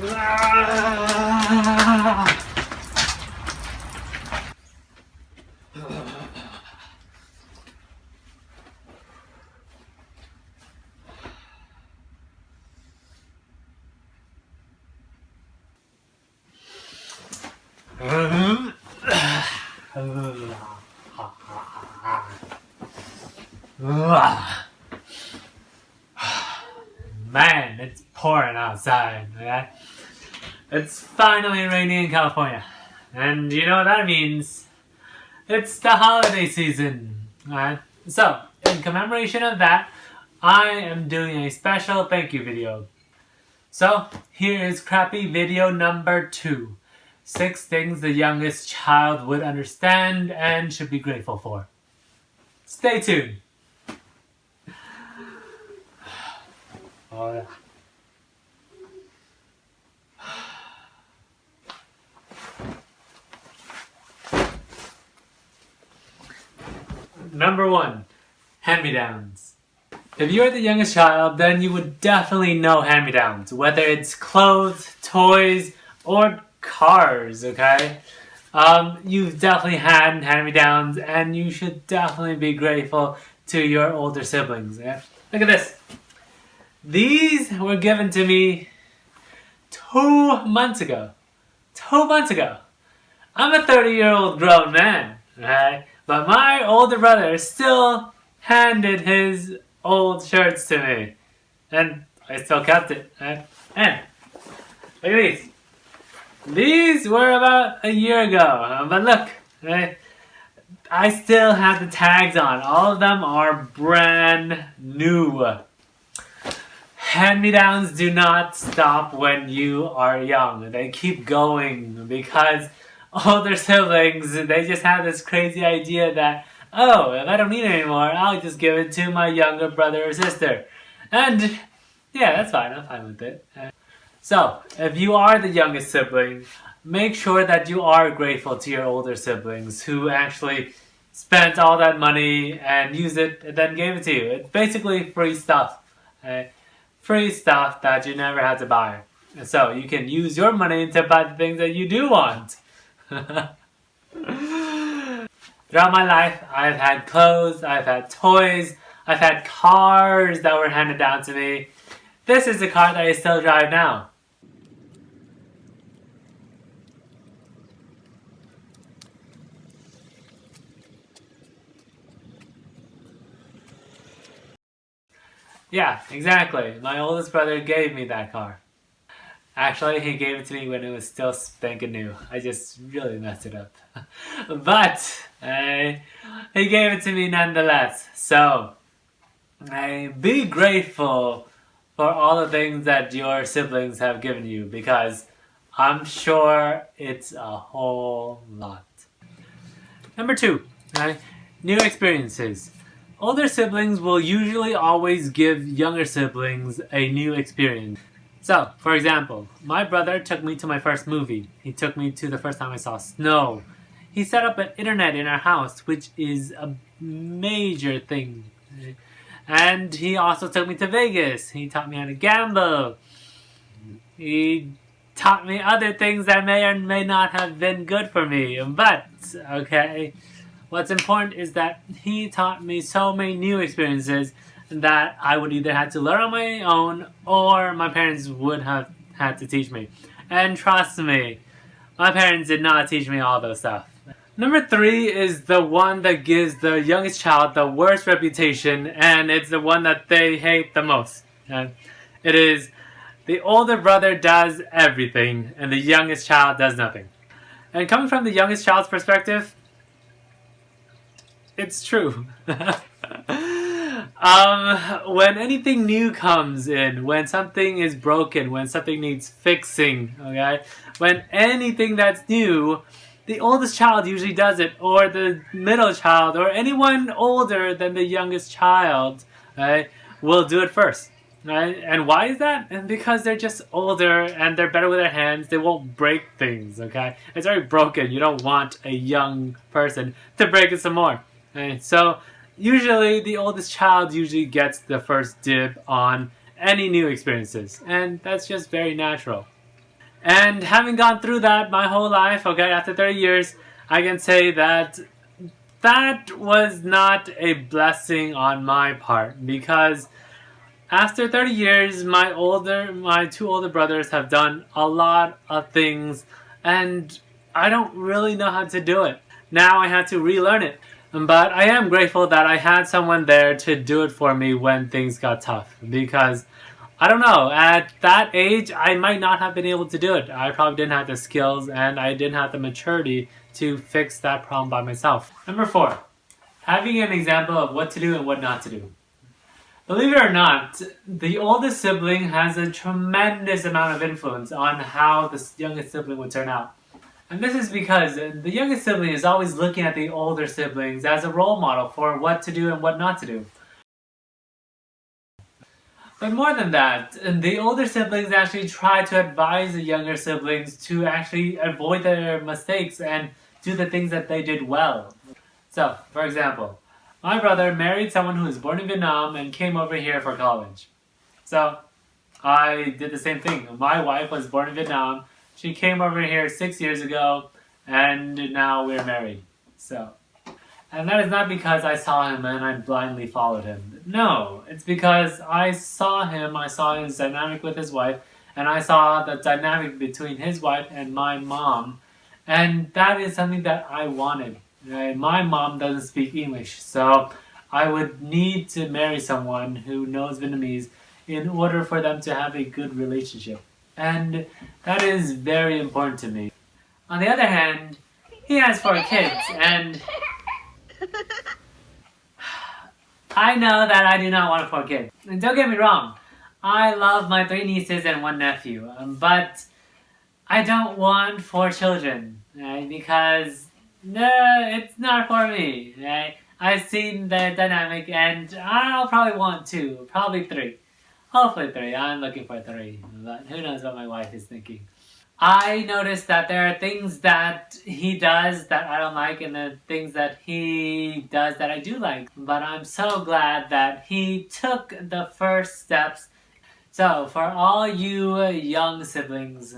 Man, it's pouring outside, okay? It's finally raining in California. And you know what that means? It's the holiday season, alright? So, in commemoration of that, I am doing a special thank you video. So, here is crappy video number 2. 6 things the youngest child would understand and should be grateful for. Stay tuned. Oh, yeah. Number 1, hand-me-downs. If you're the youngest child, then you would definitely know hand-me-downs, whether it's clothes, toys, or cars, okay? You've definitely had hand-me-downs, and you should definitely be grateful to your older siblings. Yeah? Look at this. These were given to me 2 months ago. 2 months ago. I'm a 30-year-old grown man, right? But my older brother still handed his old shirts to me. And I still kept it. Right? And look at these. These were about a year ago. But look, right? I still have the tags on. All of them are brand new. Hand-me-downs do not stop when you are young. They keep going because older siblings, they just have this crazy idea that, oh, if I don't need it anymore, I'll just give it to my younger brother or sister. And yeah, that's fine. I'm fine with it. So, if you are the youngest sibling, make sure that you are grateful to your older siblings who actually spent all that money and used it and then gave it to you. It's basically free stuff. Free stuff that you never had to buy. And so you can use your money to buy the things that you do want. Throughout my life, I've had clothes, I've had toys, I've had cars that were handed down to me. This is the car that I still drive now. Yeah, exactly. My oldest brother gave me that car. Actually, he gave it to me when it was still spanking new. I just really messed it up. But he gave it to me nonetheless. So, be grateful for all the things that your siblings have given you, because I'm sure it's a whole lot. Number 2, new experiences. Older siblings will usually always give younger siblings a new experience. So, for example, my brother took me to my first movie. He took me to the first time I saw snow. He set up an internet in our house, which is a major thing. And he also took me to Vegas. He taught me how to gamble. He taught me other things that may or may not have been good for me. But, okay, what's important is that he taught me so many new experiences that I would either have to learn on my own or my parents would have had to teach me. And trust me, my parents did not teach me all those stuff. Number 3 is the one that gives the youngest child the worst reputation, and it's the one that they hate the most. And it is, the older brother does everything and the youngest child does nothing. And coming from the youngest child's perspective, it's true. When anything new comes in, when something is broken, when something needs fixing, okay? When anything that's new, the oldest child usually does it, or the middle child, or anyone older than the youngest child, right, will do it first. Right? And why is that? And because they're just older and they're better with their hands, they won't break things, okay? It's already broken. You don't want a young person to break it some more. Right? So usually the oldest child usually gets the first dib on any new experiences, and that's just very natural. And having gone through that my whole life, okay, after 30 years, I can say that that was not a blessing on my part, because after 30 years, my two older brothers have done a lot of things, and I don't really know how to do it. Now I have to relearn it. But I am grateful that I had someone there to do it for me when things got tough, because I don't know, at that age, I might not have been able to do it. I probably didn't have the skills and I didn't have the maturity to fix that problem by myself. Number 4, having an example of what to do and what not to do. Believe it or not, the oldest sibling has a tremendous amount of influence on how the youngest sibling would turn out. And this is because the youngest sibling is always looking at the older siblings as a role model for what to do and what not to do. But more than that, the older siblings actually try to advise the younger siblings to actually avoid their mistakes and do the things that they did well. So, for example, my brother married someone who was born in Vietnam and came over here for college. So, I did the same thing. My wife was born in Vietnam. She came over here 6 years ago, and now we're married. And that is not because I saw him and I blindly followed him. No, it's because I saw his dynamic with his wife, and I saw the dynamic between his wife and my mom, and that is something that I wanted. My mom doesn't speak English, so I would need to marry someone who knows Vietnamese in order for them to have a good relationship. And that is very important to me. On the other hand, he has 4 kids, and I know that I do not want 4 kids. And don't get me wrong, I love my 3 nieces and 1 nephew, but I don't want 4 children, right? Because no, it's not for me. Right? I've seen the dynamic, and I'll probably want 2, probably 3. Hopefully 3. I'm looking for 3, but who knows what my wife is thinking. I noticed that there are things that he does that I don't like, and the things that he does that I do like. But I'm so glad that he took the first steps. So for all you young siblings,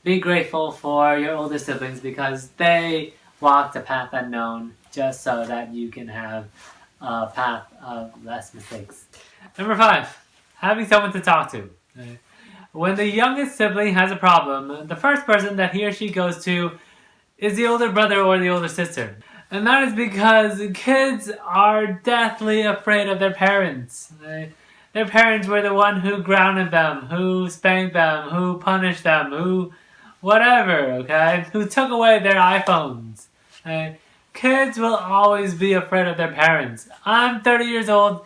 be grateful for your older siblings, because they walked a path unknown just so that you can have a path of less mistakes. Number 5, having someone to talk to. When the youngest sibling has a problem, the first person that he or she goes to is the older brother or the older sister. And that is because kids are deathly afraid of their parents. Their parents were the one who grounded them, who spanked them, who punished them, who whatever, okay? Who took away their iPhones. Kids will always be afraid of their parents. I'm 30 years old,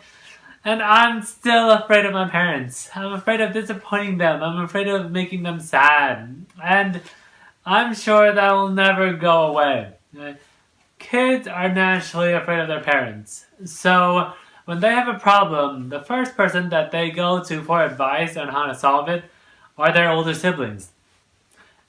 and I'm still afraid of my parents. I'm afraid of disappointing them. I'm afraid of making them sad. And I'm sure that will never go away. Kids are naturally afraid of their parents. So when they have a problem, the first person that they go to for advice on how to solve it are their older siblings.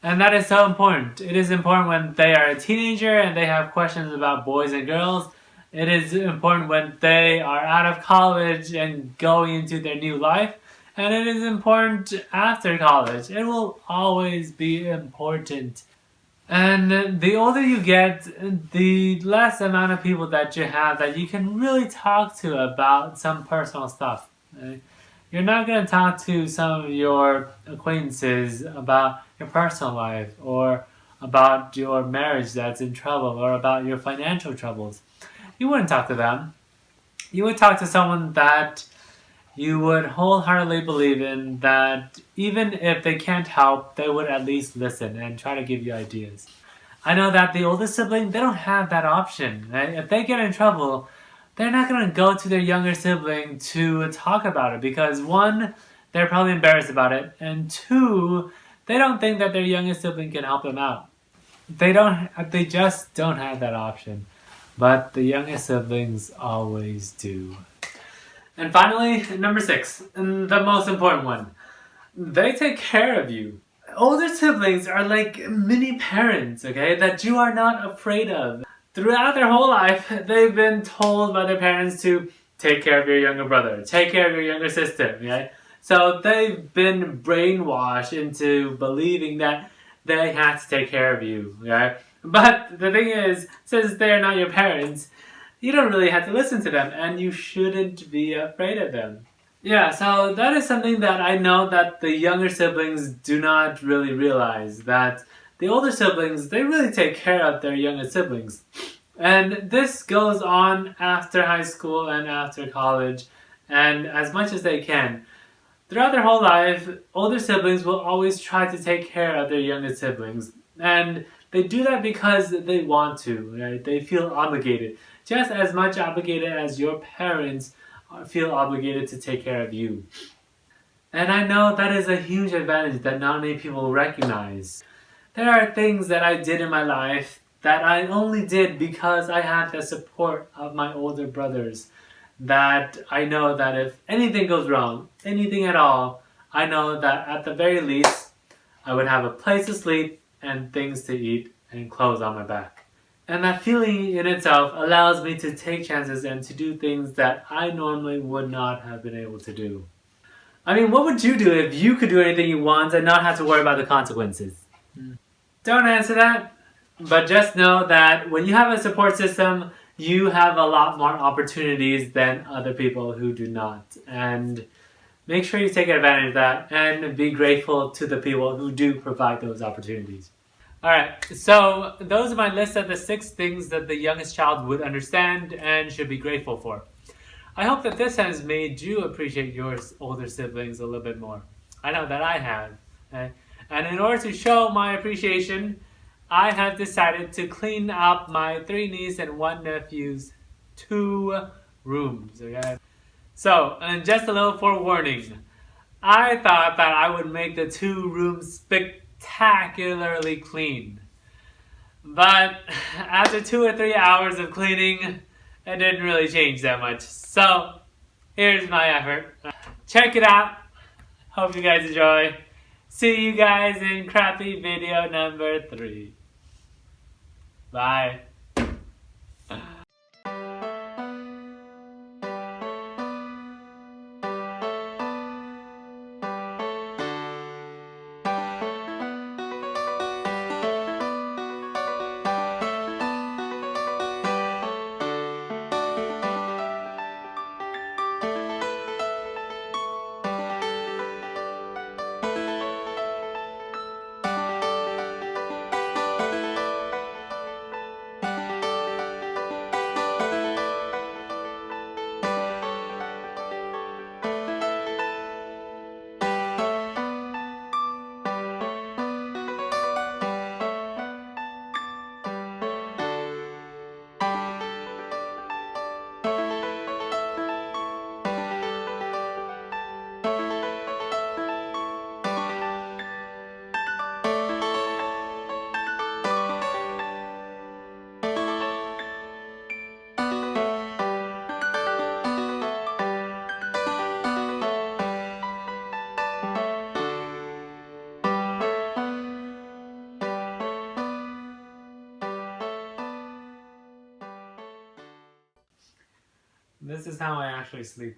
And that is so important. It is important when they are a teenager and they have questions about boys and girls. It is important when they are out of college and going into their new life. And it is important after college. It will always be important. And the older you get, the less amount of people that you have that you can really talk to about some personal stuff. You're not going to talk to some of your acquaintances about your personal life, or about your marriage that's in trouble, or about your financial troubles. You wouldn't talk to them. You would talk to someone that you would wholeheartedly believe in, that even if they can't help, they would at least listen and try to give you ideas. I know that the oldest sibling, they don't have that option. Right? If they get in trouble, they're not going to go to their younger sibling to talk about it, because 1, they're probably embarrassed about it, and 2, they don't think that their youngest sibling can help them out. They just don't have that option. But the youngest siblings always do. And finally, number 6, and the most important one. They take care of you. Older siblings are like mini parents, okay, that you are not afraid of. Throughout their whole life, they've been told by their parents to take care of your younger brother, take care of your younger sister, okay? So they've been brainwashed into believing that they have to take care of you, right? But the thing is, since they're not your parents, you don't really have to listen to them, and you shouldn't be afraid of them. Yeah, so that is something that I know that the younger siblings do not really realize, that the older siblings, they really take care of their younger siblings. And this goes on after high school and after college, and as much as they can. Throughout their whole life, older siblings will always try to take care of their younger siblings. And they do that because they want to, right? They feel obligated. Just as much obligated as your parents feel obligated to take care of you. And I know that is a huge advantage that not many people recognize. There are things that I did in my life that I only did because I had the support of my older brothers. That I know that if anything goes wrong, anything at all, I know that at the very least, I would have a place to sleep and things to eat and clothes on my back. And that feeling in itself allows me to take chances and to do things that I normally would not have been able to do. I mean, what would you do if you could do anything you want and not have to worry about the consequences? Don't answer that, but just know that when you have a support system, you have a lot more opportunities than other people who do not. And make sure you take advantage of that and be grateful to the people who do provide those opportunities. Alright, so those are my list of the 6 things that the youngest child would understand and should be grateful for. I hope that this has made you appreciate your older siblings a little bit more. I know that I have. And in order to show my appreciation, I have decided to clean up my 3 nieces and 1 nephew's 2 rooms. Okay? So, and just a little forewarning, I thought that I would make the 2 rooms spectacularly clean. But after 2 or 3 hours of cleaning, it didn't really change that much. So, here's my effort. Check it out. Hope you guys enjoy. See you guys in crappy video number 3. Bye. This is how I actually sleep.